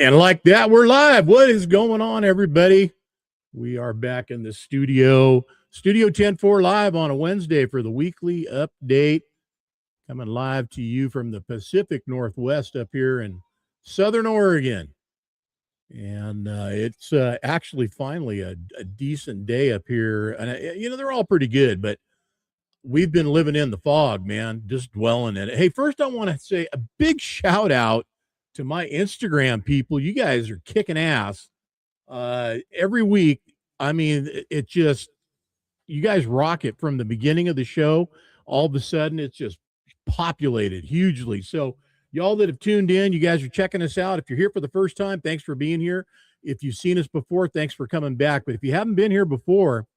And like that, we're live. What is going on, everybody? We are back in the Studio 10-4 live on a Wednesday for the weekly update. Coming live to you from the Pacific Northwest up here in Southern Oregon. And it's actually finally a decent day up here. And, they're all pretty good, but we've been living in the fog, man, just dwelling in it. Hey, first I want to say a big shout out to my Instagram people. You guys are kicking ass every week. I mean, it just, you guys rock it from the beginning of the show. All of a sudden, it's just populated hugely. So y'all that have tuned in, you guys are checking us out. If you're here for the first time, thanks for being here. If you've seen us before, thanks for coming back. But if you haven't been here before,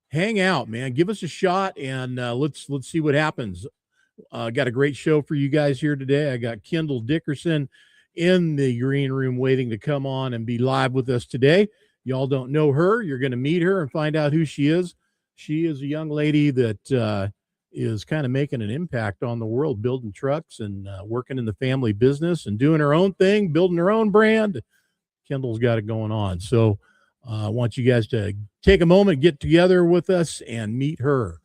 hang out, man. Give us a shot, and let's see what happens. Got a great show for you guys here today. I got Kyndal Dickerson in the green room waiting to come on and be live with us today. Y'all don't know her. You're going to meet her and find out who she is. She is a young lady that is kind of making an impact on the world, building trucks and working in the family business and doing her own thing, building her own brand. Kyndal's got it going on. So I want you guys to take a moment, get together with us, and meet her.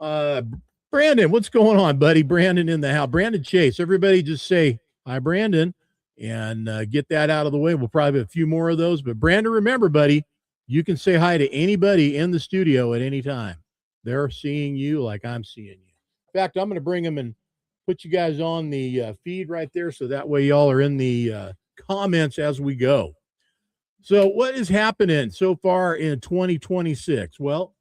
Brandon, what's going on, buddy? Brandon in the house. Brandon Chase. Everybody just say, hi, Brandon, and get that out of the way. We'll probably have a few more of those. But, Brandon, remember, buddy, you can say hi to anybody in the studio at any time. They're seeing you like I'm seeing you. In fact, I'm going to bring them and put you guys on the feed right there so that way y'all are in the comments as we go. So what is happening so far in 2026? Well,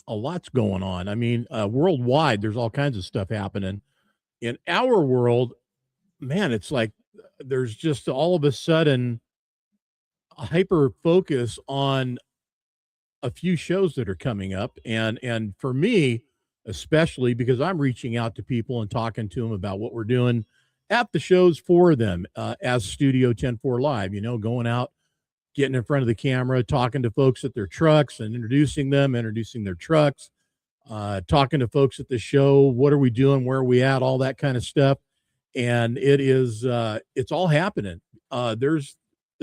a lot's going on. I mean, worldwide, there's all kinds of stuff happening. In our world, man, it's like there's just all of a sudden a hyper focus on a few shows that are coming up. And for me, especially because I'm reaching out to people and talking to them about what we're doing at the shows for them as Studio 10-4 Live, going out, getting in front of the camera, talking to folks at their trucks and introducing their trucks, talking to folks at the show. What are we doing? Where are we at? All that kind of stuff. And it's all happening. There's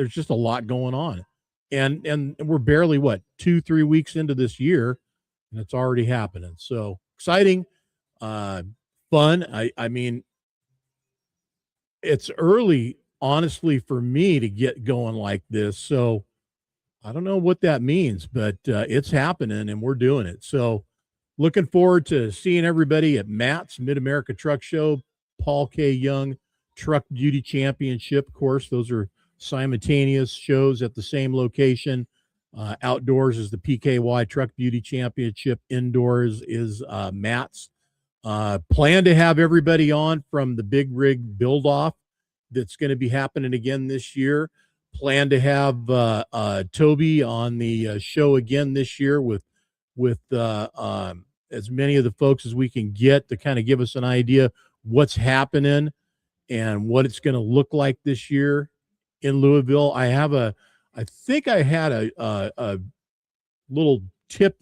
just a lot going on. And we're barely 2-3 weeks into this year, and it's already happening. So exciting, fun. I mean, it's early, honestly, for me to get going like this. So I don't know what that means, but it's happening and we're doing it. So looking forward to seeing everybody at Matt's Mid-America Truck Show, Paul K. Young Truck Beauty Championship. Of course, those are simultaneous shows at the same location. Outdoors is the PKY Truck Beauty Championship. Indoors is Matt's. Plan to have everybody on from the Big Rig Build Off that's going to be happening again this year. Plan to have Toby on the show again this year with as many of the folks as we can get to kind of give us an idea what's happening and what it's going to look like this year in Louisville. I think I had a little tip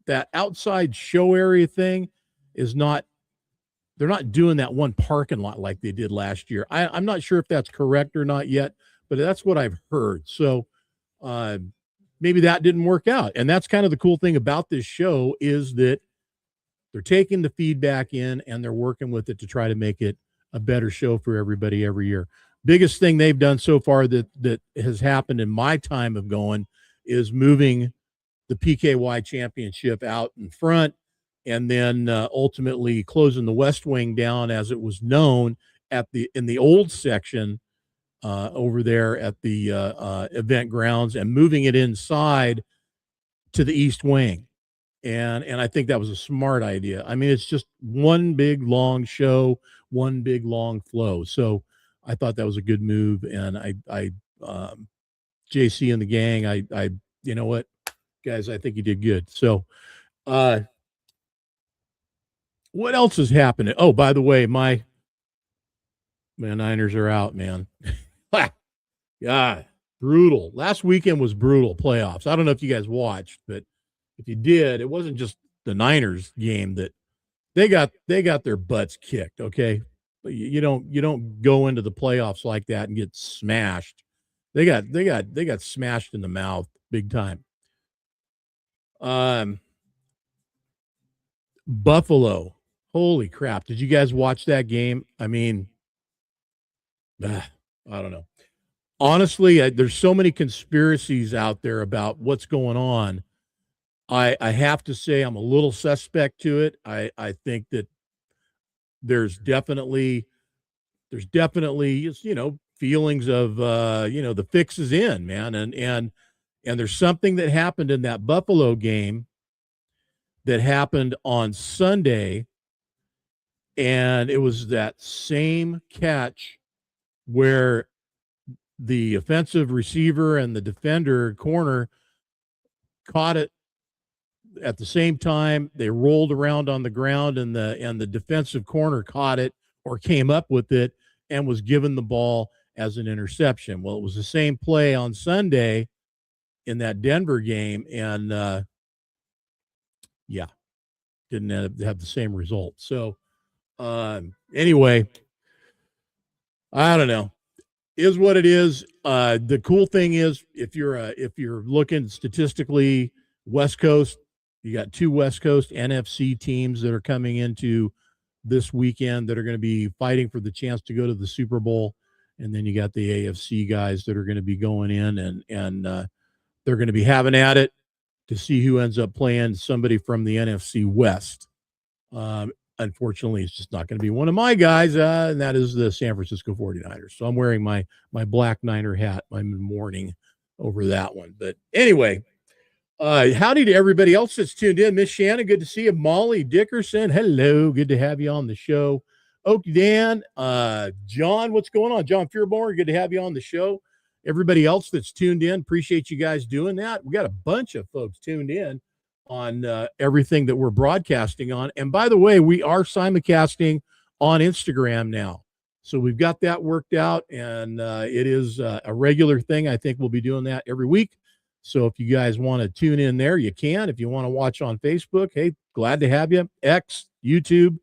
that outside show area thing is not, they're not doing that one parking lot like they did last year. I'm not sure if that's correct or not yet, but that's what I've heard. So maybe that didn't work out. And that's kind of the cool thing about this show is that they're taking the feedback in and they're working with it to try to make it a better show for everybody every year. Biggest thing they've done so far that has happened in my time of going is moving the PKY championship out in front and then ultimately closing the West Wing down as it was known in the old section over there at the event grounds and moving it inside to the East Wing. And I think that was a smart idea. I mean, it's just one big long show, one big long flow. So I thought that was a good move. And I JC and the gang, I you know what, guys, I think you did good. So what else is happening? Oh, by the way, my Niners are out, man. God, brutal. Last weekend was brutal playoffs. I don't know if you guys watched, but if you did, it wasn't just the Niners game that they got their butts kicked. Okay. You don't go into the playoffs like that and get smashed. They got smashed in the mouth big time. Buffalo. Holy crap. Did you guys watch that game? I mean, I don't know. Honestly, there's so many conspiracies out there about what's going on. I have to say I'm a little suspect to it. I think that there's definitely feelings of the fix is in, man, and there's something that happened in that Buffalo game that happened on Sunday, and it was that same catch where the offensive receiver and the defender corner caught it at the same time. They rolled around on the ground, and the defensive corner caught it or came up with it and was given the ball as an interception. Well, it was the same play on Sunday in that Denver game, and didn't have the same result. So anyway, I don't know. Is what it is. The cool thing is, if you're looking statistically, West Coast, you got 2 West Coast NFC teams that are coming into this weekend that are going to be fighting for the chance to go to the Super Bowl, and then you got the AFC guys that are going to be going in, and they're going to be having at it to see who ends up playing somebody from the NFC West. Unfortunately, it's just not going to be one of my guys, and that is the San Francisco 49ers. So I'm wearing my black Niner hat. I'm mourning over that one. But anyway, howdy to everybody else that's tuned in. Miss Shannon, good to see you. Molly Dickerson, hello. Good to have you on the show. Oak Dan, John, what's going on? John Fearborn, good to have you on the show. Everybody else that's tuned in, appreciate you guys doing that. We got a bunch of folks tuned in on everything that we're broadcasting on. And by the way, we are simulcasting on Instagram now. So we've got that worked out, and it is a regular thing. I think we'll be doing that every week. So if you guys want to tune in there, you can. If you want to watch on Facebook, hey, glad to have you. X, YouTube,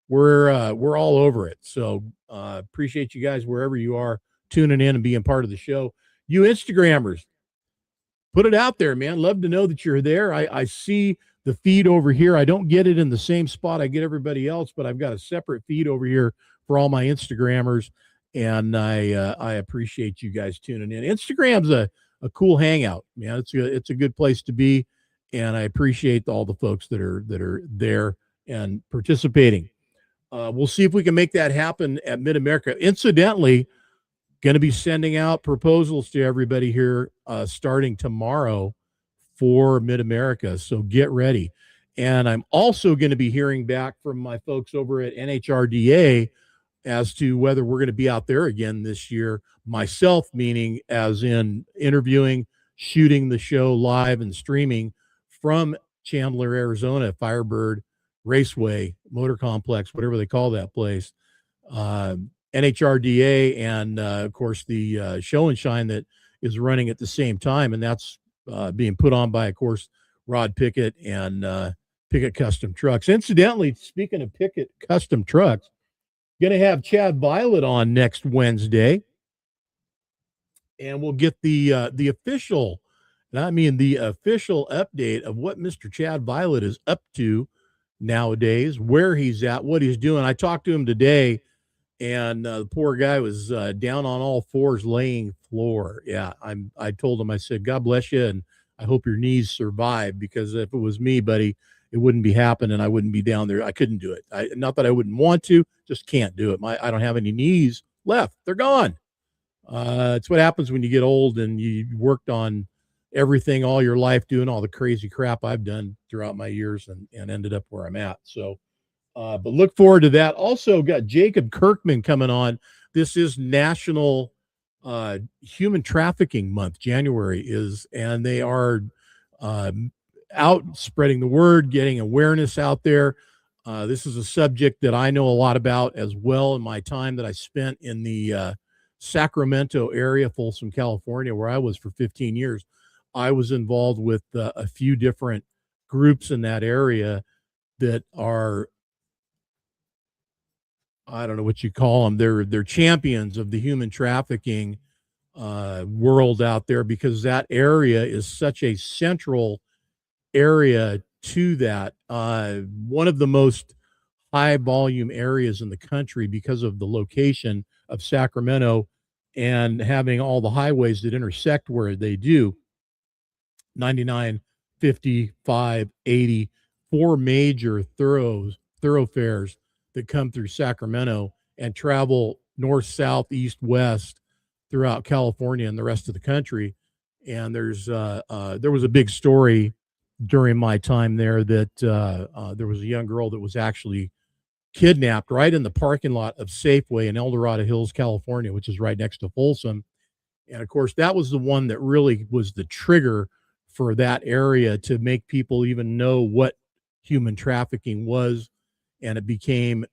we're all over it. So appreciate you guys wherever you are tuning in and being part of the show. You Instagrammers, put it out there, man. Love to know that you're there. I see the feed over here. I don't get it in the same spot I get everybody else, but I've got a separate feed over here for all my Instagrammers, and I appreciate you guys tuning in. Instagram's a cool hangout, man. It's a good place to be, and I appreciate all the folks that are there and participating. We'll see if we can make that happen at Mid-America. Incidentally, going to be sending out proposals to everybody here starting tomorrow for Mid-America. So get ready. And I'm also going to be hearing back from my folks over at NHRDA as to whether we're going to be out there again this year. Myself, meaning as in interviewing, shooting the show live and streaming from Chandler, Arizona, Firebird Raceway, Motor Complex, whatever they call that place. NHRDA and, of course, the Show and Shine that is running at the same time. And that's being put on by, of course, Rod Pickett and Pickett Custom Trucks. Incidentally, speaking of Pickett Custom Trucks, going to have Chad Violet on next Wednesday. And we'll get the official, and I mean the official update of what Mr. Chad Violet is up to nowadays, where he's at, what he's doing. I talked to him today, and the poor guy was down on all fours laying floor. Yeah, I told him, I said, God bless you, and I hope your knees survive, because if it was me, buddy, it wouldn't be happening. I wouldn't be down there. I couldn't do it. Not that I wouldn't want to, just can't do it. I don't have any knees left. They're gone. It's what happens when you get old and you worked on everything all your life, doing all the crazy crap I've done throughout my years, and ended up where I'm at. So, but look forward to that. Also got Jacob Kirkman coming on. This is National Human Trafficking Month. January is, and they are out spreading the word, getting awareness out there. This is a subject that I know a lot about as well in my time that I spent in the Sacramento area, Folsom, California, where I was for 15 years. I was involved with a few different groups in that area that are I don't know what you call them. They're champions of the human trafficking world out there, because that area is such a central area to that. One of the most high volume areas in the country because of the location of Sacramento and having all the highways that intersect where they do. 99, 55, 80, four major thoroughfares that come through Sacramento and travel north, south, east, west throughout California and the rest of the country. And there was a big story during my time there that there was a young girl that was actually kidnapped right in the parking lot of Safeway in El Dorado Hills, California, which is right next to Folsom. And of course, that was the one that really was the trigger for that area to make people even know what human trafficking was. And it became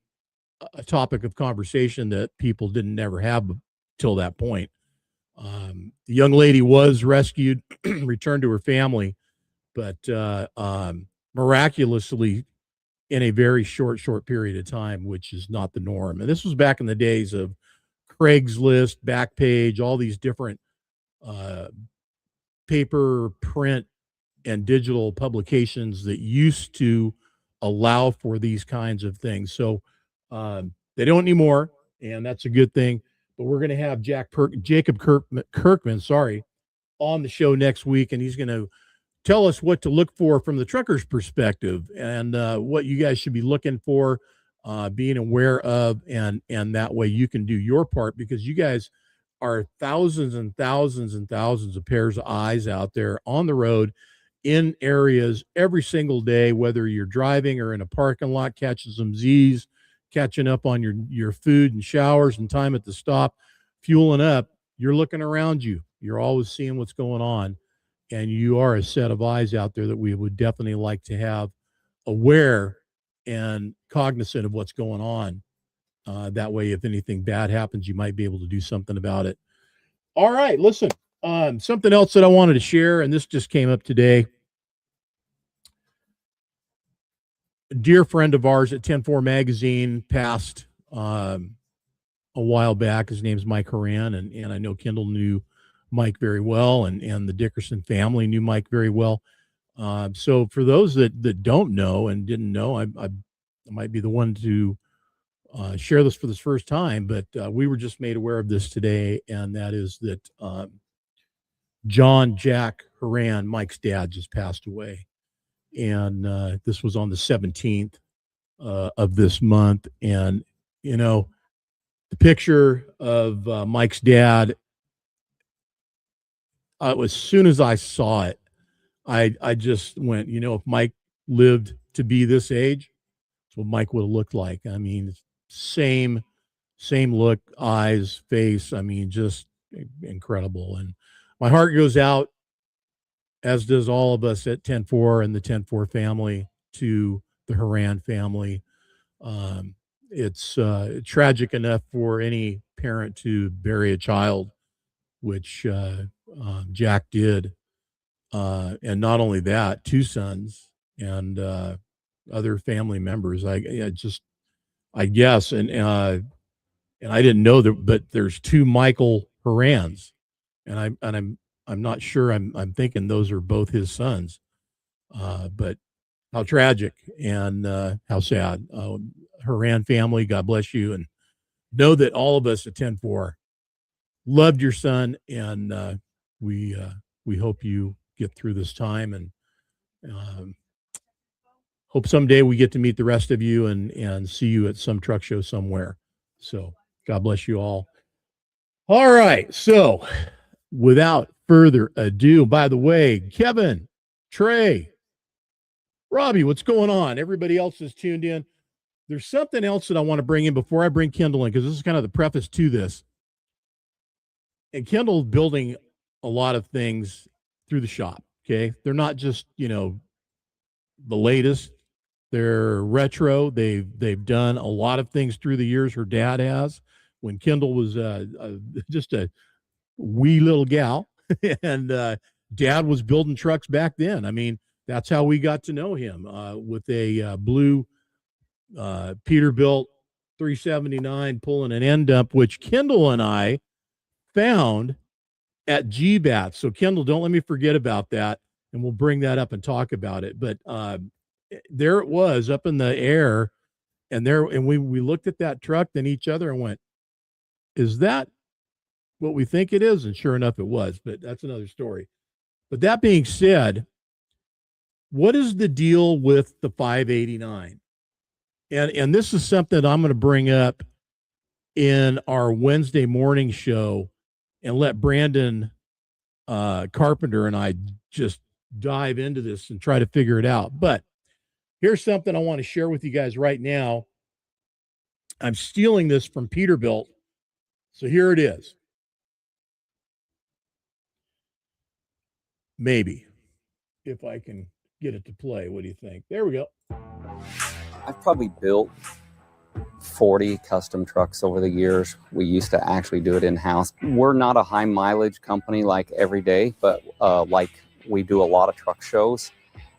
a topic of conversation that people didn't ever have till that point. The young lady was rescued, returned to her family, but miraculously in a very short period of time, which is not the norm. And this was back in the days of Craigslist, Backpage, all these different paper, print, and digital publications that used to allow for these kinds of things. So they don't anymore, and that's a good thing. But we're going to have Jacob Kirkman, on the show next week, and he's going to tell us what to look for from the trucker's perspective, and what you guys should be looking for, being aware of, and that way you can do your part, because you guys are thousands and thousands and thousands of pairs of eyes out there on the road in areas every single day, whether you're driving or in a parking lot, catching some Z's, catching up on your food and showers and time at the stop, fueling up. You're looking around you. You're always seeing what's going on. And you are a set of eyes out there that we would definitely like to have aware and cognizant of what's going on. That way, if anything bad happens, you might be able to do something about it. All right, listen, something else that I wanted to share, and this just came up today. A dear friend of ours at 10-4 Magazine passed a while back. His name's Mike Horan, and I know Kyndal knew Mike very well, and the Dickerson family knew Mike very well. So for those that don't know and didn't know, I might be the one to share this for the first time, but we were just made aware of this today, and that is that John Jack Horan, Mike's dad, just passed away. And this was on the 17th of this month. And, you know, the picture of Mike's dad, as soon as I saw it, I just went, you know, if Mike lived to be this age, that's what Mike would have looked like. I mean, same look, eyes, face. I mean, just incredible. And my heart goes out, as does all of us at 10-4 and the 10-4 family, to the Horan family. It's tragic enough for any parent to bury a child, which Jack did. And not only that, two sons and other family members. I guess, and I didn't know that, but there's two Michael Horans, and I'm not sure. I'm thinking those are both his sons. But how tragic and how sad. Horan family, God bless you, and know that all of us at 10-4 loved your son, and we hope you get through this time, and hope someday we get to meet the rest of you and see you at some truck show somewhere. So God bless you all. All right. So without further ado, by the way, Kevin, Trey, Robbie, what's going on? Everybody else is tuned in. There's something else that I want to bring in before I bring Kyndal in, because this is kind of the preface to this. And Kyndal's building a lot of things through the shop. Okay. They're not just, you know, the latest. They're retro. They've done a lot of things through the years. Her dad has. When Kyndal was just a wee little gal, and Dad was building trucks back then. I mean, that's how we got to know him, with a blue Peterbilt 379 pulling an end dump, which Kyndal and I found at GBATS. So Kyndal, don't let me forget about that, and we'll bring that up and talk about it. But there it was up in the air, and we looked at that truck, then each other, and went, "Is that what we think it is?" And sure enough, it was. But that's another story. But that being said, what is the deal with the 589? And this is something I'm going to bring up in our Wednesday morning show and let Brandon Carpenter and I just dive into this and try to figure it out. But here's something I want to share with you guys right now. I'm stealing this from Peterbilt. So here it is. Maybe, if I can get it to play. What do you think? There we go. I've probably built 40 custom trucks over the years. We used to actually do it in-house. We're not a high mileage company like every day, but like we do a lot of truck shows,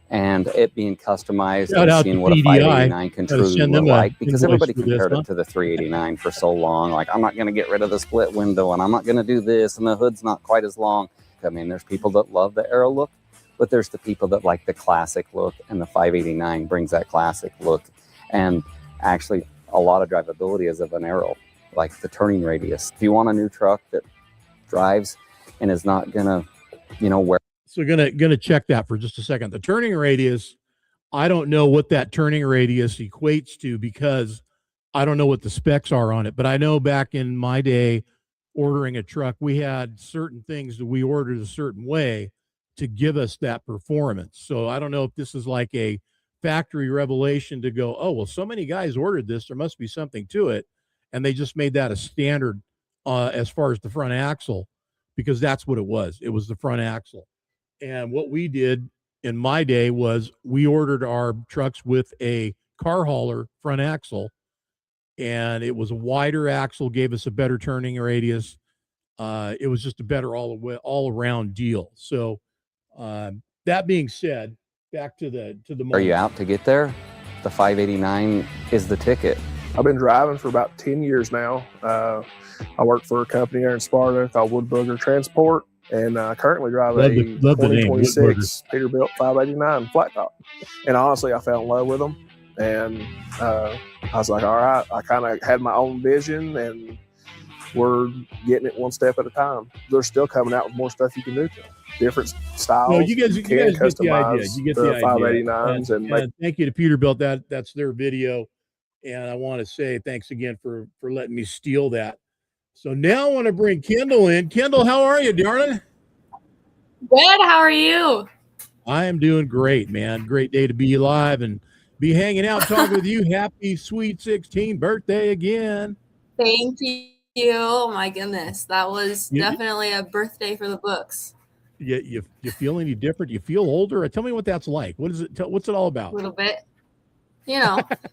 and it being customized and seeing what a 589 can truly look like, because everybody compared it to the 389 for so long. Like, I'm not going to get rid of the split window, and I'm not going to do this, and the hood's not quite as long. I mean, there's people that love the Aero look, but there's the people that like the classic look, and the 589 brings that classic look. And actually, a lot of drivability is of an Aero, like the turning radius. If you want a new truck that drives and is not gonna, wear. So gonna check that for just a second. The turning radius, I don't know what that turning radius equates to, because I don't know what the specs are on it. But I know back in my day, ordering a truck, we had certain things that we ordered a certain way to give us that performance. So I don't know if this is like a factory revelation to go, oh, well, so many guys ordered this, there must be something to it, and they just made that a standard as far as the front axle, because that's what it was. It was the front axle. And what we did in my day was we ordered our trucks with a car hauler front axle, and it was a wider axle, gave us a better turning radius. It was just a better all around deal. So that being said, back to the Are you out to get there? The 589 is the ticket. I've been driving for about 10 years now. I work for a company here in Sparta called Wood Booger Transport, and I currently drive a 2026 Peterbilt 589 flat top. And honestly, I fell in love with them, and I was like, all right, I kind of had my own vision, and we're getting it one step at a time. They're still coming out with more stuff you can do to them. Different styles. No, you guys get the idea. You get the 589s. And thank you to Peterbilt. That's their video. And I want to say thanks again for letting me steal that. So now I want to bring Kyndal in. Kyndal, how are you, darling? Good. How are you? I am doing great, man. Great day to be alive and be hanging out, talking with you. Happy sweet 16th birthday again. Thank you. Oh my goodness, that was definitely a birthday for the books. You feel any different? You feel older? Tell me what that's like. What is it? What's it all about? A little bit,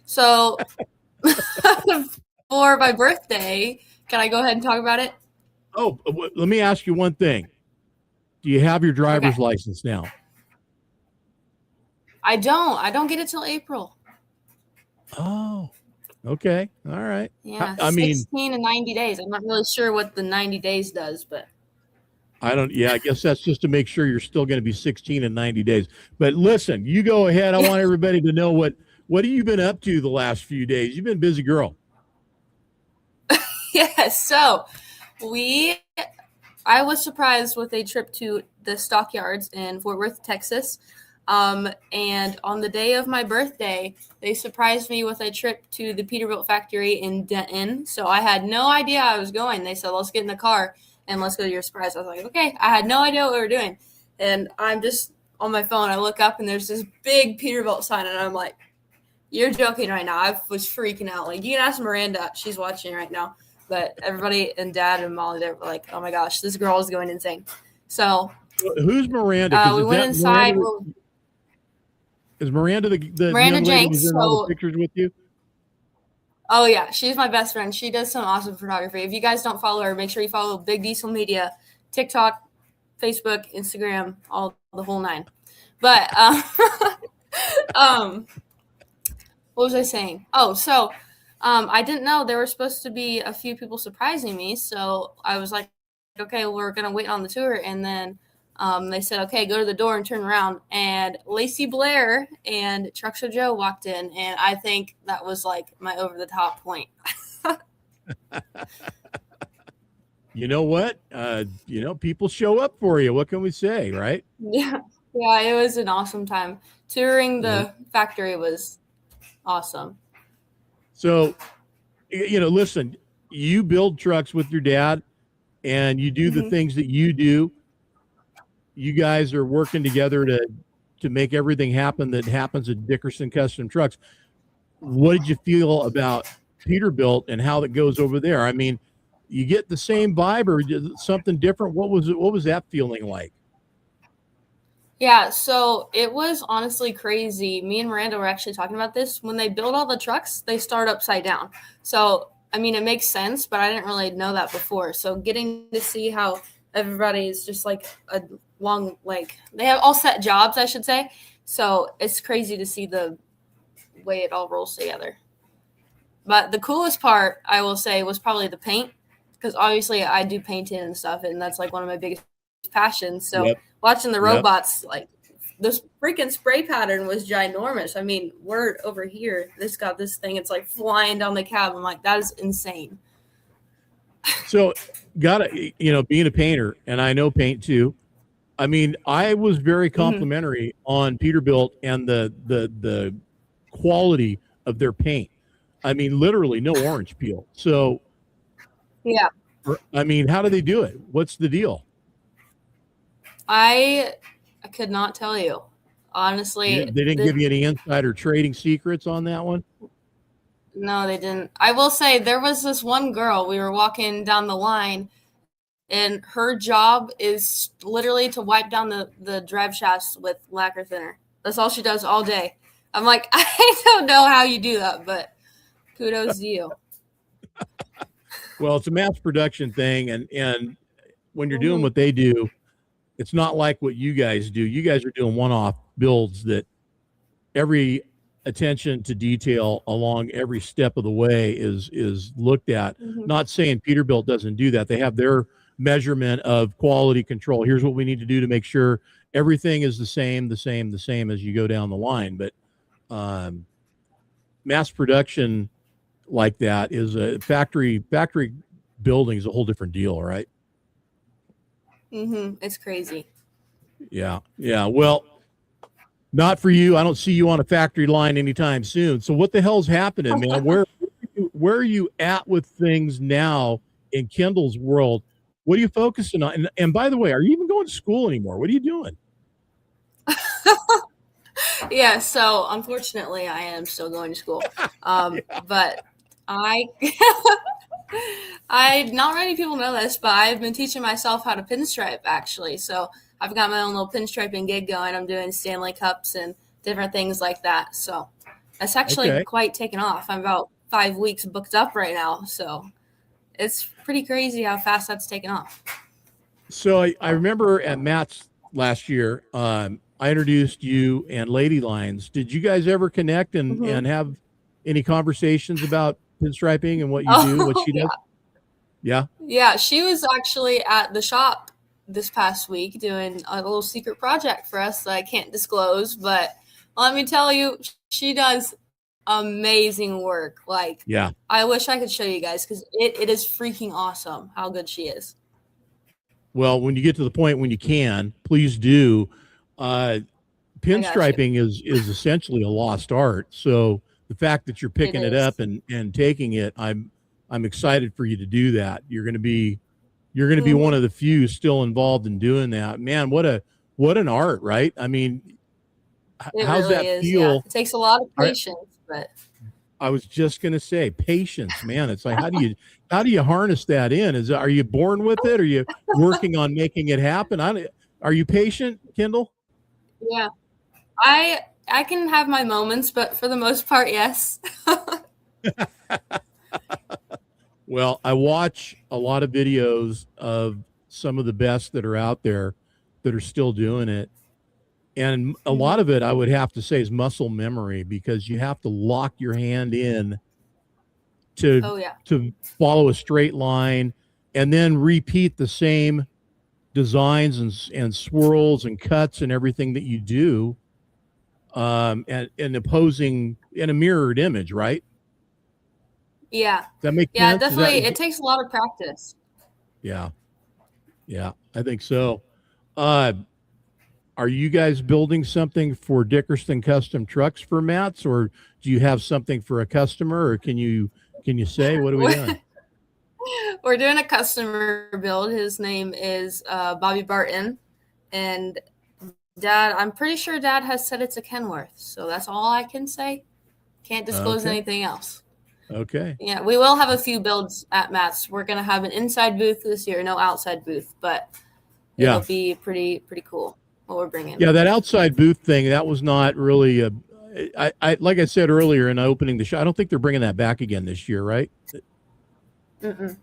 So for my birthday, can I go ahead and talk about it? Oh, let me ask you one thing. Do you have your driver's license now? I don't get it till April. Oh, okay. All right. Yeah. I mean, 16 and 90 days. I'm not really sure what the 90 days does, but I guess that's just to make sure you're still going to be 16 and 90 days. But listen, you go ahead. I want everybody to know what have you been up to the last few days? You've been a busy girl. Yes. So I was surprised with a trip to the stockyards in Fort Worth, Texas. And on the day of my birthday, they surprised me with a trip to the Peterbilt factory in Denton. So I had no idea I was going. They said, let's get in the car and let's go to your surprise. I was like, okay. I had no idea what we were doing. And I'm just on my phone. I look up and there's this big Peterbilt sign. And I'm like, you're joking right now. I was freaking out. Like, you can ask Miranda. She's watching right now. But everybody and Dad and Molly, they were like, oh my gosh, this girl is going insane. So who's Miranda? We went inside. Is Miranda the Miranda Jenks in all the pictures with you? Oh yeah, she's my best friend. She does some awesome photography. If you guys don't follow her, make sure you follow Big Diesel Media, TikTok, Facebook, Instagram, all the whole nine. But what was I saying? Oh, so I didn't know there were supposed to be a few people surprising me, so I was like, okay, we're gonna wait on the tour, and then they said, okay, go to the door and turn around, and Lacey Blair and Truck Show Joe walked in, and I think that was like my over the top point. You know what? People show up for you. What can we say, right? Yeah, it was an awesome time. Touring the factory was awesome. So, listen, you build trucks with your dad and you do the things that you do. You guys are working together to make everything happen that happens at Dickerson Custom Trucks. What did you feel about Peterbilt and how it goes over there? I mean, you get the same vibe or something different? What was that feeling like? Yeah, so it was honestly crazy. Me and Miranda were actually talking about this. When they build all the trucks, they start upside down. So, I mean, it makes sense, but I didn't really know that before. So getting to see how everybody is just like a long, like they have all set jobs, I should say. So it's crazy to see the way it all rolls together. But the coolest part, I will say, was probably the paint, because obviously I do painting and stuff, and that's like one of my biggest passions. So watching the robots, like this freaking spray pattern was ginormous. I mean, we're over here, this got this thing, it's like flying down the cab. I'm like, that is insane. So being a painter, and I know paint too, I mean, I was very complimentary on Peterbilt and the quality of their paint. I mean, literally no orange peel. So yeah, I mean, how do they do it? What's the deal? I could not tell you, honestly. They didn't give you any insider trading secrets on that one? No, they didn't. I will say there was this one girl, we were walking down the line, and her job is literally to wipe down the drive shafts with lacquer thinner. That's all she does all day. I'm like, I don't know how you do that, but kudos to you. Well, it's a mass production thing, and when you're doing what they do, it's not like what you guys do. You guys are doing one-off builds that every attention to detail along every step of the way is looked at. Not saying Peterbilt doesn't do that. They have their measurement of quality control. Here's what we need to do to make sure everything is the same as you go down the line. But mass production like that is a factory building is a whole different deal, right? It's crazy. Yeah. Well, not for you. I don't see you on a factory line anytime soon. So what the hell's happening, man? Where are you at with things now in Kyndal's world? What are you focusing on? And by the way, are you even going to school anymore? What are you doing? Yeah, so unfortunately I am still going to school. But I not many people know this, but I've been teaching myself how to pinstripe, actually. So I've got my own little pinstriping gig going. I'm doing Stanley Cups and different things like that. So that's actually quite taken off. I'm about 5 weeks booked up right now. So it's pretty crazy how fast that's taken off. So I remember at Matt's last year, I introduced you and Lady Lines. Did you guys ever connect and have any conversations about pinstriping and what you do, what she does? Yeah, she was actually at the shop this past week doing a little secret project for us that I can't disclose, but let me tell you, she does amazing work. Like, I wish I could show you guys, because it is freaking awesome how good she is. Well, when you get to the point when you can, please do. Pinstriping is essentially a lost art. So the fact that you're picking it up and taking it, I'm excited for you to do that. You're going to be one of the few still involved in doing that. Man, what an art, right? I mean, how's really that feel? Yeah. It takes a lot of patience, but I was just going to say patience, man. It's like, how do you harness that in? Are you born with it? Are you working on making it happen? Are you patient, Kyndal? Yeah, I can have my moments, but for the most part, yes. Well, I watch a lot of videos of some of the best that are out there that are still doing it. And a lot of it, I would have to say, is muscle memory, because you have to lock your hand in to follow a straight line and then repeat the same designs and swirls and cuts and everything that you do, and opposing in a mirrored image, right? Yeah. Does that make sense? Yeah, definitely. It takes a lot of practice. Yeah. Yeah, I think so. Are you guys building something for Dickerson Custom Trucks for mats, or do you have something for a customer, or can you say, what are we doing? We're doing a customer build. His name is Bobby Barton, and Dad, I'm pretty sure Dad has said it's a Kenworth, so that's all I can say. Can't disclose anything else. Okay. Yeah, we will have a few builds at Matt's. We're gonna have an inside booth this year, no outside booth, but it'll be pretty cool what we're bringing. Yeah, that outside booth thing, that was not really I like I said earlier in opening the show, I don't think they're bringing that back again this year, right? Mm-mm.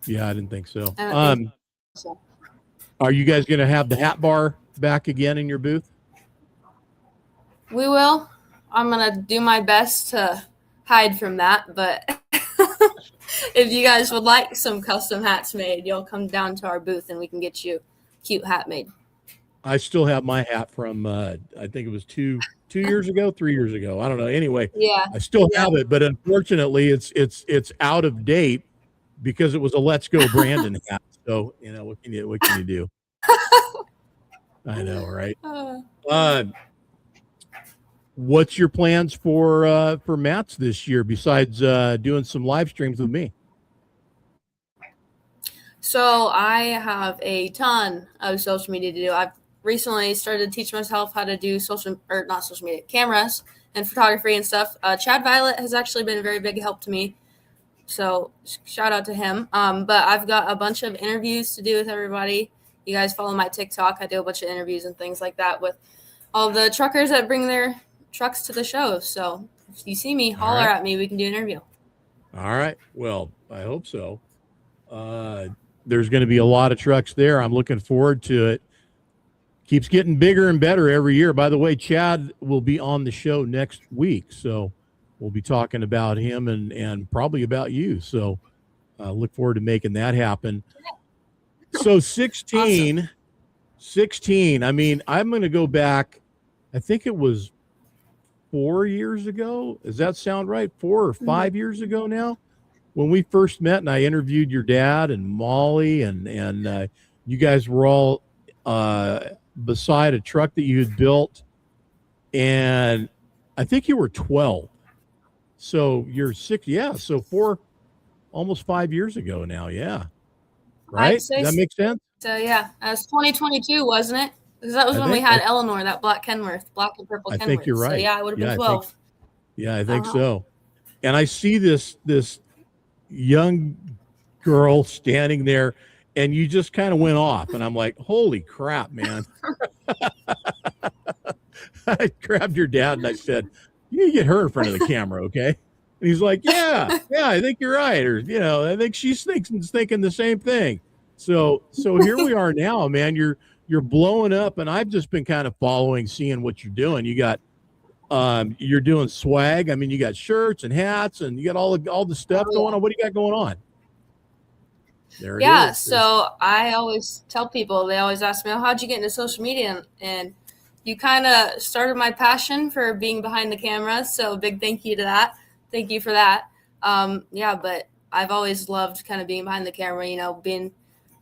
Yeah, I didn't think so. I don't think so. Are you guys going to have the hat bar back again in your booth? We will. I'm going to do my best to hide from that, but if you guys would like some custom hats made, you'll come down to our booth and we can get you a cute hat made. I still have my hat from I think it was 2 years ago, 3 years ago. I don't know. Anyway, I still have it, but unfortunately it's out of date because it was a Let's Go Brandon hat. So, what can you do? I know, right? What's your plans for mats this year besides doing some live streams with me? So I have a ton of social media to do. I've recently started to teach myself how to do not social media, cameras and photography and stuff. Chad Violet has actually been a very big help to me. So shout out to him. But I've got a bunch of interviews to do with everybody. You guys follow my TikTok. I do a bunch of interviews and things like that with all the truckers that bring their trucks to the show. So if you see me, holler at me. We can do an interview. All right. Well, I hope so. There's going to be a lot of trucks there. I'm looking forward to it. Keeps getting bigger and better every year. By the way, Chad will be on the show next week. So we'll be talking about him and probably about you. So look forward to making that happen. So 16, awesome. 16. I mean, I'm going to go back. I think it was 4 years ago. Does that sound right? 4 or 5 years ago now, when we first met and I interviewed your dad and Molly and you guys were all beside a truck that you had built. And I think you were 12. So you're 6. Yeah. So almost 5 years ago now. Yeah. Right. Does that make sense? So yeah, it was 2022, wasn't it? Because that was when we had Eleanor, that black Kenworth, black and purple Kenworth. I think you're right. So yeah, it would have been 12. I think so. And I see this young girl standing there, and you just kind of went off, and I'm like, holy crap, man. I grabbed your dad and I said, you need to get her in front of the camera, okay? And he's like, yeah, I think you're right. Or, I think she's thinking the same thing. So here we are now, man. You're blowing up, and I've just been kind of seeing what you're doing. You got, you're doing swag. I mean, you got shirts and hats, and you got all the stuff going on. What do you got going on? There it is. So I always tell people, they always ask me, how'd you get into social media? And you kind of started my passion for being behind the camera. So big thank you to that. Thank you for that. But I've always loved kind of being behind the camera,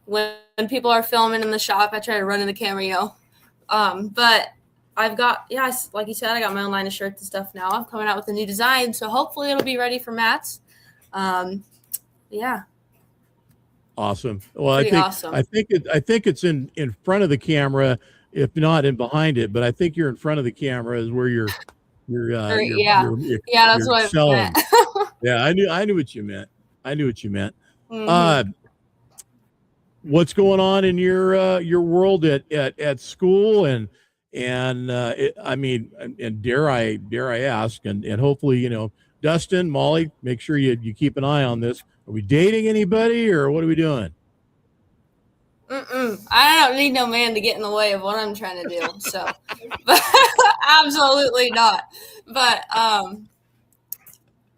when people are filming in the shop, I try to run in the camera, but I've got, like you said, I got my own line of shirts and stuff now. I'm coming out with a new design, so hopefully it'll be ready for Matt's. Awesome. Well, I think it's in front of the camera, if not in behind it, but I think you're in front of the camera is where you're that's what I meant. Yeah, I knew what you meant. Mm-hmm. What's going on in your world at school and dare I ask, and hopefully, Dustin, Molly, make sure you keep an eye on this. Are we dating anybody, or what are we doing? I don't need no man to get in the way of what I'm trying to do. So, but absolutely not. But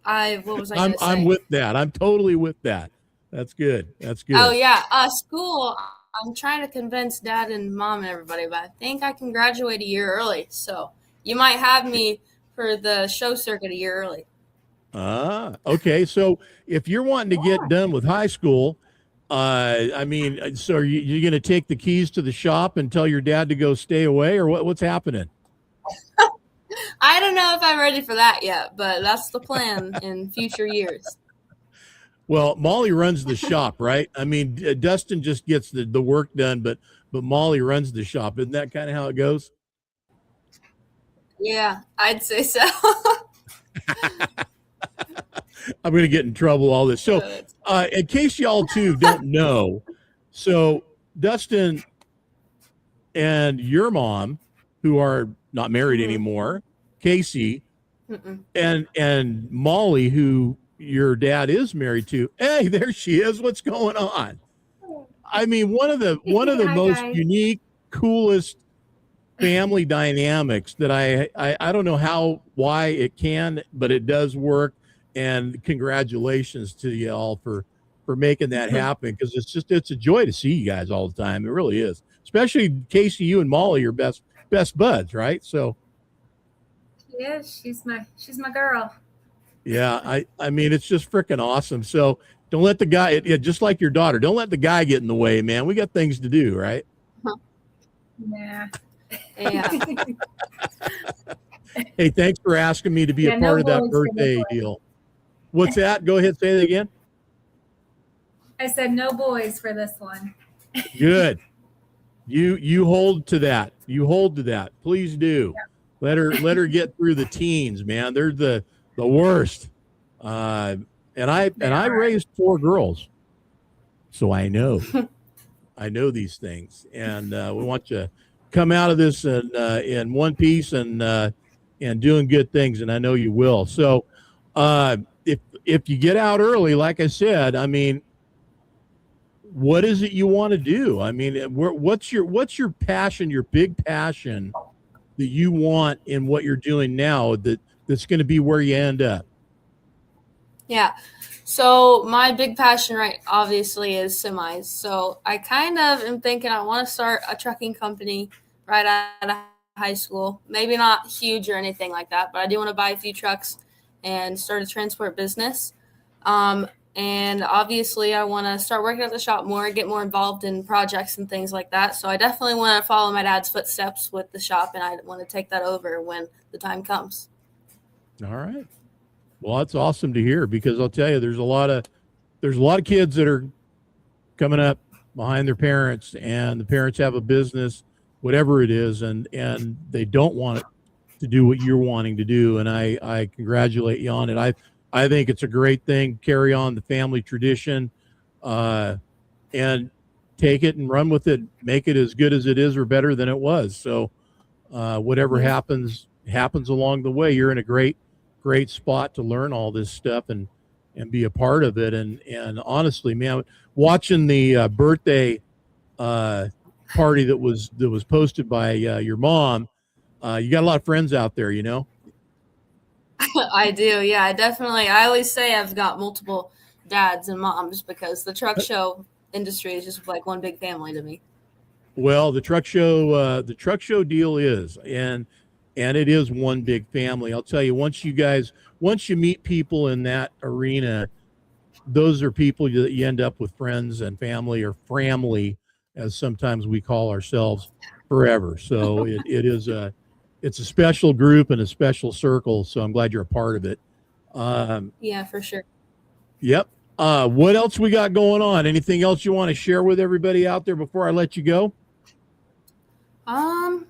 what was I going to say? I'm with that. I'm totally with that. That's good. That's good. Oh yeah, school. I'm trying to convince Dad and Mom and everybody, but I think I can graduate a year early. So you might have me for the show circuit a year early. Okay. So if you're wanting to get done with high school, I mean, so are you going to take the keys to the shop and tell your dad to go stay away, or what's happening? I don't know if I'm ready for that yet, but that's the plan in future years. Well, Molly runs the shop, right? I mean, Dustin just gets the work done, but Molly runs the shop. Isn't that kind of how it goes? Yeah, I'd say so. I'm going to get in trouble all this. So in case y'all too don't know, so Dustin and your mom, who are not married anymore, Casey, and Molly, who your dad is married to. Hey, there she is. What's going on? I mean, one of the most unique, coolest family dynamics that I don't know why it can, but it does work. And congratulations to you all for making that happen, because it's a joy to see you guys all the time. It really is. Especially Casey, you and Molly are best buds, right? So yeah, she's my girl. Yeah, I mean, it's just freaking awesome. So don't let the guy, just like your daughter, don't let the guy get in the way, man. We got things to do, right? Yeah. Hey, thanks for asking me to be a part of that birthday deal. What's that? Go ahead, say it again. I said no boys for this one. Good. You hold to that. You hold to that. Please do. Yeah. Let her get through the teens, man. They're the worst. And I raised 4 girls, so I know. I know these things, and we want you to come out of this in one piece and doing good things, and I know you will. So if you get out early, like I said, I mean, what is it you want to do? I mean, what's your passion, your big passion that you want in what you're doing now that's going to be where you end up? Yeah. So my big passion, right, obviously is semis. So I kind of am thinking I want to start a trucking company right out of high school. Maybe not huge or anything like that, but I do want to buy a few trucks and start a transport business. And obviously I want to start working at the shop more, get more involved in projects and things like that. So I definitely want to follow my dad's footsteps with the shop, and I want to take that over when the time comes. All right. Well, that's awesome to hear, because I'll tell you, there's a lot of kids that are coming up behind their parents, and the parents have a business, whatever it is, and they don't want it to do what you're wanting to do. And I congratulate you on it. I think it's a great thing. Carry on the family tradition, and take it and run with it. Make it as good as it is or better than it was. So whatever happens along the way. You're in a great spot to learn all this stuff and be a part of it. And honestly, man, watching the birthday party that was posted by your mom, you got a lot of friends out there, you know? I do. Yeah, I always say I've got multiple dads and moms, because the truck show industry is just like one big family to me. Well, the truck show deal is, and it is one big family. I'll tell you, once you meet people in that arena, those are people that you end up with, friends and family, or framly, as sometimes we call ourselves, forever. So it's a special group and a special circle. So I'm glad you're a part of it. Yeah, for sure. Yep. What else we got going on? Anything else you want to share with everybody out there before I let you go? I'm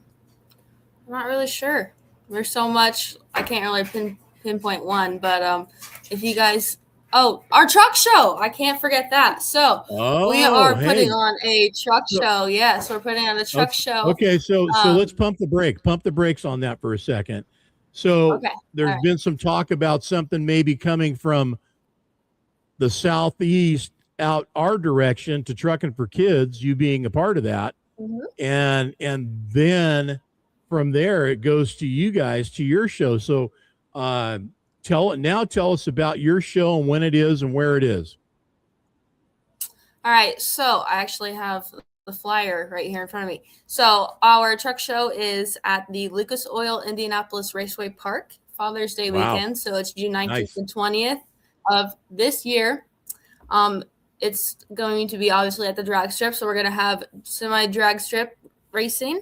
not really sure. There's so much, I can't really pinpoint one, but if you guys, our truck show, I can't forget that. So we are putting on a truck show. Yes, we're putting on a truck show. Okay, so let's pump the brakes on that for a second. So there's been some talk about something maybe coming from the southeast out our direction to Trucking for Kids, you being a part of that. And then from there it goes to you guys, to your show. So tell us about your show and when it is and where it is. All right, so I actually have the flyer right here in front of me. So our truck show is at the Lucas Oil Indianapolis Raceway Park, Father's Day weekend. So it's June 19th and 20th of this year. It's going to be obviously at the drag strip, so we're going to have semi-drag strip racing.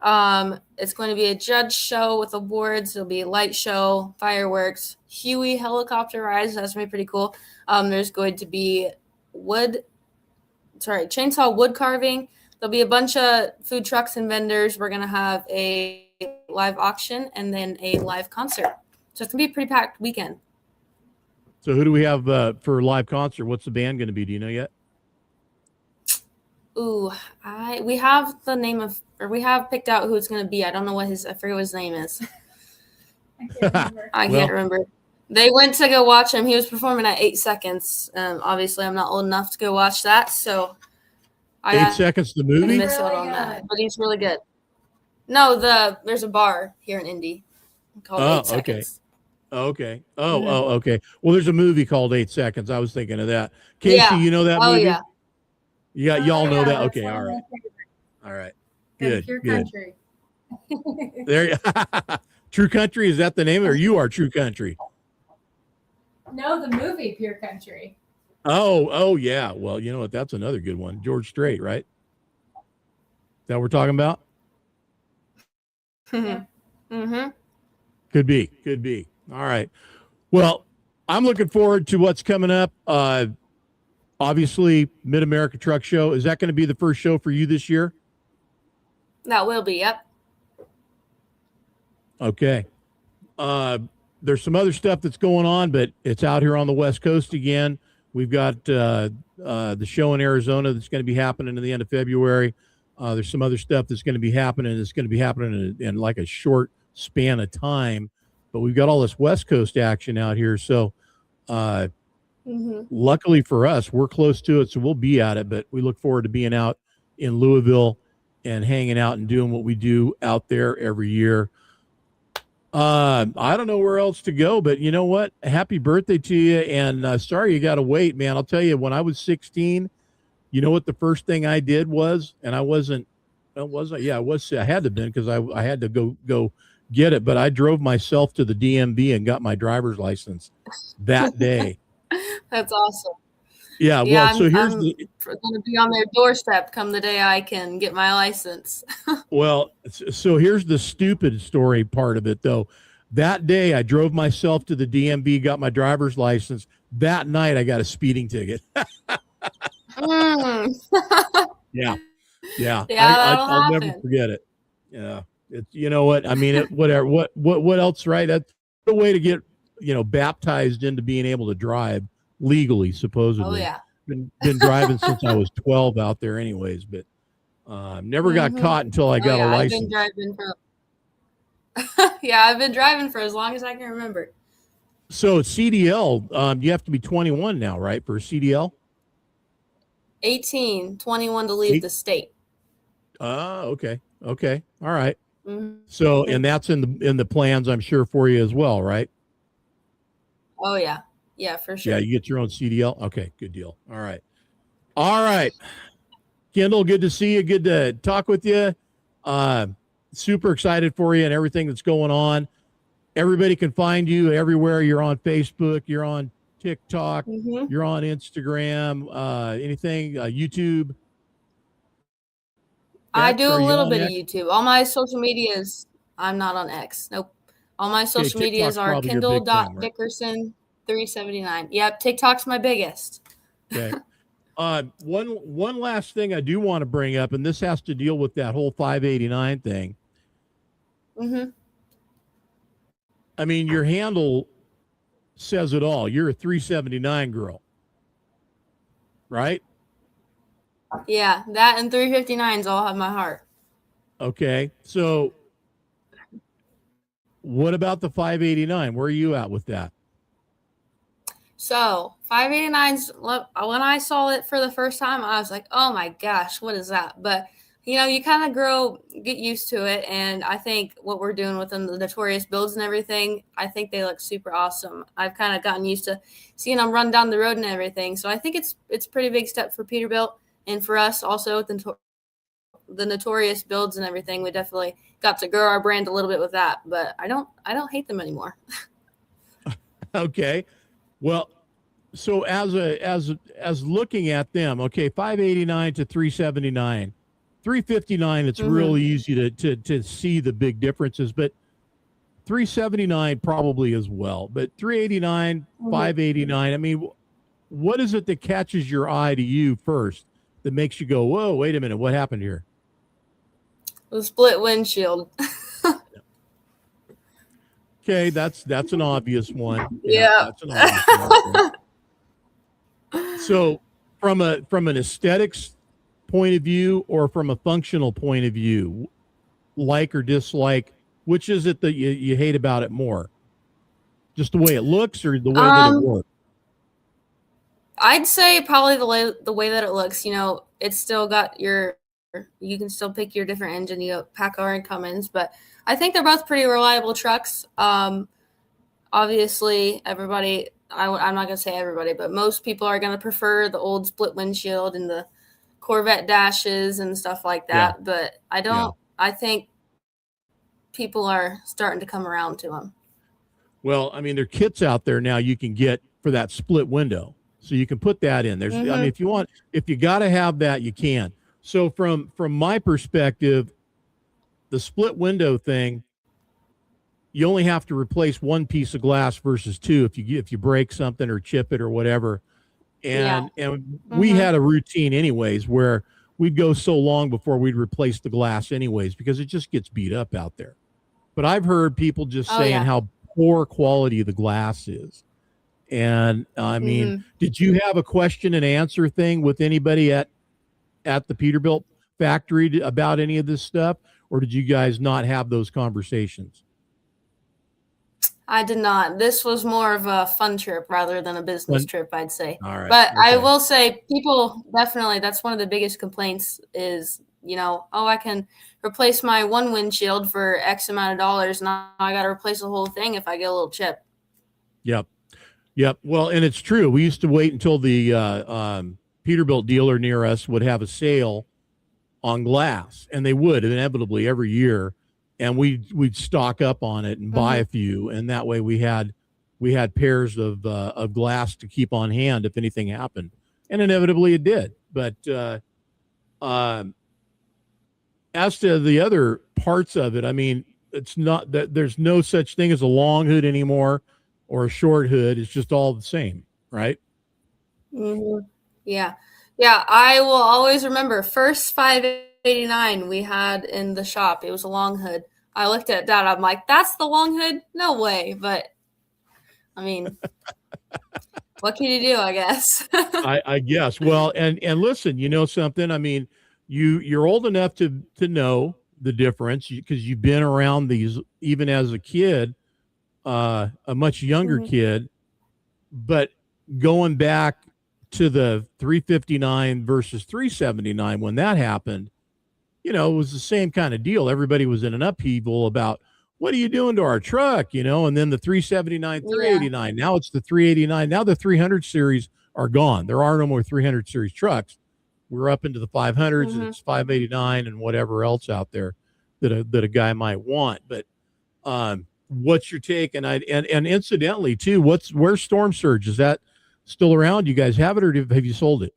It's going to be a judge show with awards. There'll be a light show, fireworks, Huey helicopter rides. That's going to be pretty cool. There's going to be chainsaw wood carving. There'll be a bunch of food trucks and vendors. We're going to have a live auction and then a live concert. So it's going to be a pretty packed weekend. So who do we have for a live concert? What's the band going to be? Do you know yet? Ooh, we have we have picked out who it's going to be. I don't know I forget what his name is. I can't remember. They went to go watch him. He was performing at 8 seconds. Obviously, I'm not old enough to go watch that, so 8 seconds the movie. Miss out on that, but he's really good. No, there's a bar here in Indy called 8 Seconds. Okay. Okay. Well, there's a movie called 8 Seconds. I was thinking of that. Casey, you know that movie? Yeah. Yeah, y'all know that. Okay, all right. Good. Pure good. Country. There. True Country, is that the name, or you are True Country? No, the movie Pure Country. Oh yeah. Well, you know what? That's another good one. George Strait, right? Is that what we're talking about? Mm-hmm. Could be. All right. Well, I'm looking forward to what's coming up. Obviously, Mid-America Truck Show. Is that going to be the first show for you this year? That will be, yep. Okay. There's some other stuff that's going on, but it's out here on the West Coast again. We've got the show in Arizona that's going to be happening in the end of February. There's some other stuff that's going to be happening. It's going to be happening in like a short span of time, but we've got all this West Coast action out here. So luckily for us, we're close to it, so we'll be at it, but we look forward to being out in Louisville and hanging out and doing what we do out there every year. I don't know where else to go, but you know what? Happy birthday to you. And sorry you got to wait, man. I'll tell you, when I was 16, you know what the first thing I did was, and I had to have been, because I had to go get it, but I drove myself to the DMV and got my driver's license that day. That's awesome. Yeah. Well, so here's going to be on their doorstep come the day I can get my license. Well, so here's the stupid story part of it, though. That day I drove myself to the DMV, got my driver's license. That night I got a speeding ticket. Yeah. I'll never forget it. Yeah. It's, you know what? I mean, whatever. What else, right? That's the way to get, baptized into being able to drive legally, supposedly. Oh yeah. Been driving since I was 12 out there anyways, but never got caught until I got a license. I've been driving for as long as I can remember. So CDL, you have to be 21 now, right? For a CDL? 18, 21 to leave the state. Okay. All right. Mm-hmm. So, and that's in the plans, I'm sure, for you as well, right? Oh yeah. Yeah, for sure. Yeah, you get your own CDL. Okay, good deal. All right. Kyndal, good to see you. Good to talk with you. Super excited for you and everything that's going on. Everybody can find you everywhere. You're on Facebook. You're on TikTok. Mm-hmm. You're on Instagram. Anything, YouTube? I do a little bit of YouTube. All my social medias, I'm not on X. Nope. All my social medias are Kyndal Dickerson 379. Yep, TikTok's my biggest. Okay. One last thing I do want to bring up, and this has to deal with that whole 589 thing. Mm-hmm. I mean, your handle says it all. You're a 379 girl, right? Yeah, that and 359s all have my heart. Okay, so what about the 589? Where are you at with that? So 589s, when I saw it for the first time, I was like, oh my gosh, what is that? But you kind of get used to it. And I think what we're doing with them, the Notorious builds and everything, I think they look super awesome. I've kind of gotten used to seeing them run down the road and everything. So I think it's a pretty big step for Peterbilt and for us also with the Notorious builds and everything. We definitely got to grow our brand a little bit with that, but I don't hate them anymore. Okay. Well, so as looking at them, okay, 589 to 379, 359, it's really easy to see the big differences, but 379 probably as well. But 389, 589, I mean, what is it that catches your eye to you first that makes you go, whoa, wait a minute, what happened here? The split windshield. Okay, that's an obvious one. Yeah. That's an obvious one. So from an aesthetics point of view or from a functional point of view, like or dislike, which is it that you hate about it more? Just the way it looks or the way that it works? I'd say probably the way that it looks. It's still got you can still pick your different engine. You got PACCAR and Cummins, but I think they're both pretty reliable trucks. Obviously, everybody, I'm not going to say everybody, but most people are going to prefer the old split windshield and the Corvette dashes and stuff like that. Yeah. But I think people are starting to come around to them. Well, I mean, there are kits out there now you can get for that split window. So you can put that in. There's, I mean, if you got to have that, you can. So from my perspective, the split window thing, you only have to replace one piece of glass versus two if you break something or chip it or whatever. And we had a routine anyways where we'd go so long before we'd replace the glass anyways because it just gets beat up out there. But I've heard people just saying how poor quality the glass is. And I mean, did you have a question and answer thing with anybody at the Peterbilt factory about any of this stuff, or did you guys not have those conversations? I did not. This was more of a fun trip rather than a business trip, I'd say. All right. But I will say people definitely, that's one of the biggest complaints is, I can replace my one windshield for X amount of dollars. Now I got to replace the whole thing if I get a little chip. Yep. Well, and it's true. We used to wait until the Peterbilt dealer near us would have a sale on glass, and they would inevitably every year, and we'd stock up on it and buy a few, and that way we had pairs of glass to keep on hand if anything happened, and inevitably it did. But as to the other parts of it, I mean, it's not that there's no such thing as a long hood anymore. Or a short hood, it's just all the same, right? Yeah. I will always remember first 589 we had in the shop. It was a long hood. I looked at that. I'm like, that's the long hood? No way. But I mean, what can you do? I guess. I guess. Well, and listen, you know something. I mean, you're old enough to know the difference because you've been around these even as a kid. A much younger kid, but going back to the 359 versus 379 when that happened, it was the same kind of deal. Everybody was in an upheaval about what are you doing to our truck, and then the 379, 389. Now it's the 389. Now the 300 series are gone. There are no more 300 series trucks. We're up into the 500s and it's 589 and whatever else out there that a guy might want. But what's your take? And incidentally too, where's Storm Surge? Is that still around? You guys have it, or have you sold it?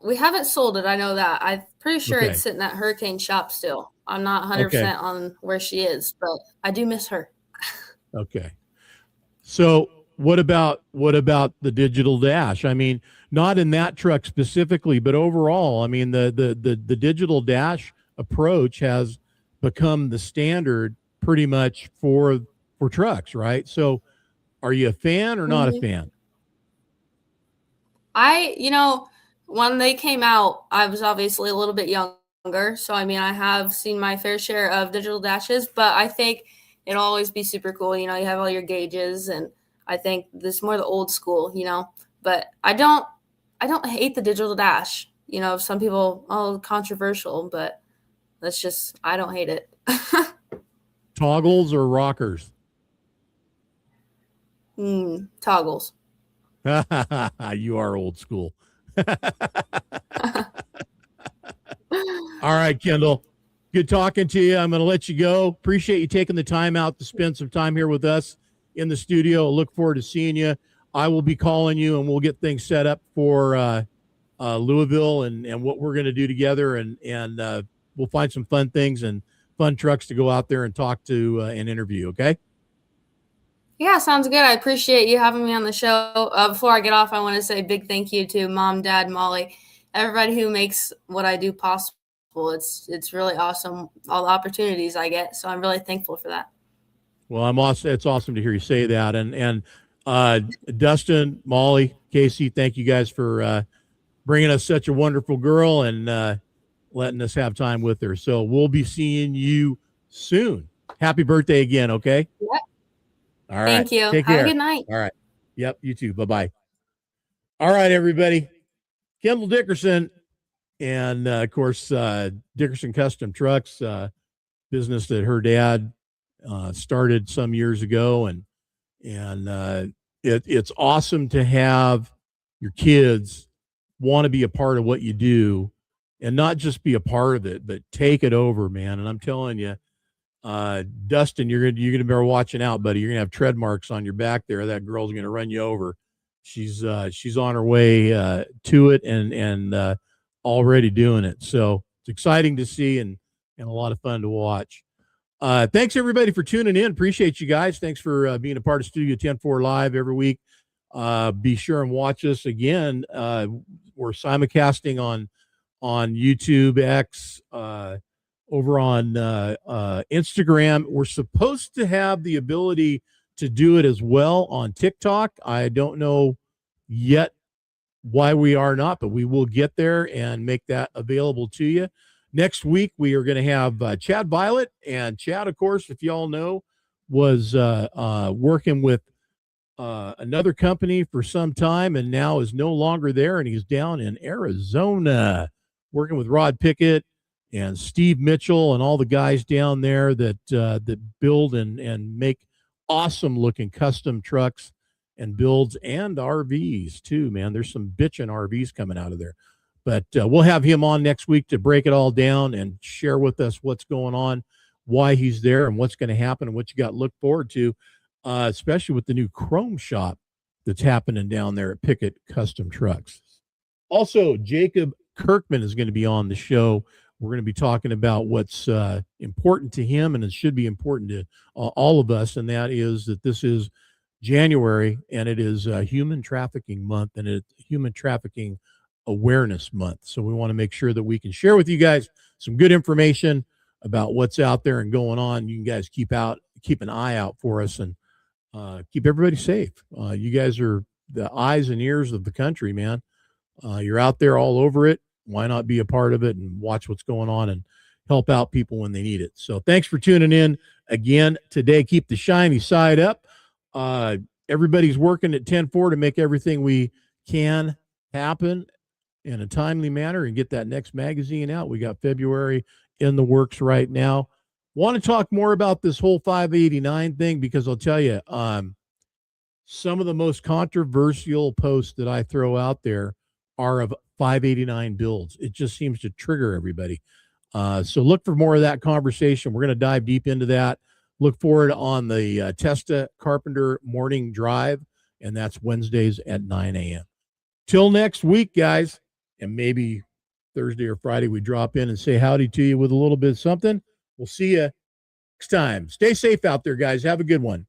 We haven't sold it. I know that. I'm pretty sure it's sitting at Hurricane shop still. I'm not 100% on where she is, but I do miss her. Okay. So what about the digital dash? I mean, not in that truck specifically, but overall, I mean, the digital dash approach has become the standard pretty much for trucks, right? So are you a fan or not a fan? When they came out, I was obviously a little bit younger. So, I mean, I have seen my fair share of digital dashes, but I think it'll always be super cool. You have all your gauges, and I think this is more the old school, but I don't I don't hate the digital dash. You know, some people, controversial, but that's just, I don't hate it. Toggles or rockers? Toggles. You are old school. All right, Kyndal. Good talking to you. I'm going to let you go. Appreciate you taking the time out to spend some time here with us in the studio. Look forward to seeing you. I will be calling you, and we'll get things set up for Louisville and what we're going to do together, and we'll find some fun things and fun trucks to go out there and talk to and interview. Okay. Yeah, sounds good. I appreciate you having me on the show. Before I get off, I want to say a big thank you to Mom, Dad, Molly, everybody who makes what I do possible. It's really awesome, all the opportunities I get. So I'm really thankful for that. Well, it's awesome to hear you say that. And Dustin, Molly, Casey, thank you guys for bringing us such a wonderful girl and letting us have time with her. So we'll be seeing you soon. Happy birthday again, okay? Yep. All right. Thank you. Take care. Have a good night. All right. Yep, you too. Bye-bye. All right, everybody. Kyndal Dickerson and, of course, Dickerson Custom Trucks, business that her dad started some years ago. And it's awesome to have your kids want to be a part of what you do and not just be a part of it, but take it over, man. And I'm telling you, Dustin, you're gonna be watching out, buddy. You're gonna have tread marks on your back there. That girl's gonna run you over. She's on her way to it and already doing it. So it's exciting to see and a lot of fun to watch. Thanks everybody for tuning in. Appreciate you guys. Thanks for being a part of Studio 10-4 Live every week. Be sure and watch us again. We're simulcasting on YouTube, X, over on Instagram. We're supposed to have the ability to do it as well on TikTok. I don't know yet why we are not, but we will get there and make that available to you. Next week, we are going to have Chad Violet. And Chad, of course, if y'all know, was working with another company for some time and now is no longer there. And he's down in Arizona working with Rod Pickett and Steve Mitchell and all the guys down there that build and make awesome looking custom trucks and builds and RVs too, man. There's some bitchin' RVs coming out of there. But we'll have him on next week to break it all down and share with us what's going on, why he's there, and what's going to happen and what you got to look forward to, especially with the new chrome shop that's happening down there at Pickett Custom Trucks. Also, Jacob Kirkman is going to be on the show. We're going to be talking about what's important to him, and it should be important to all of us, and that is that this is January, and it is Human Trafficking Month, and it's Human Trafficking Awareness Month. So we want to make sure that we can share with you guys some good information about what's out there and going on. You guys keep an eye out for us and keep everybody safe. You guys are the eyes and ears of the country, man. You're out there all over it. Why not be a part of it and watch what's going on and help out people when they need it? So thanks for tuning in again today. Keep the shiny side up. Everybody's working at 10-4 to make everything we can happen in a timely manner and get that next magazine out. We got February in the works right now. Want to talk more about this whole 589 thing because I'll tell you, some of the most controversial posts that I throw out there are of 589 builds. It just seems to trigger everybody. So look for more of that conversation. We're going to dive deep into that. Look forward on the Testa Carpenter Morning Drive, and that's Wednesdays at 9 a.m. Till next week, guys, and maybe Thursday or Friday we drop in and say howdy to you with a little bit of something. We'll see you next time. Stay safe out there, guys. Have a good one.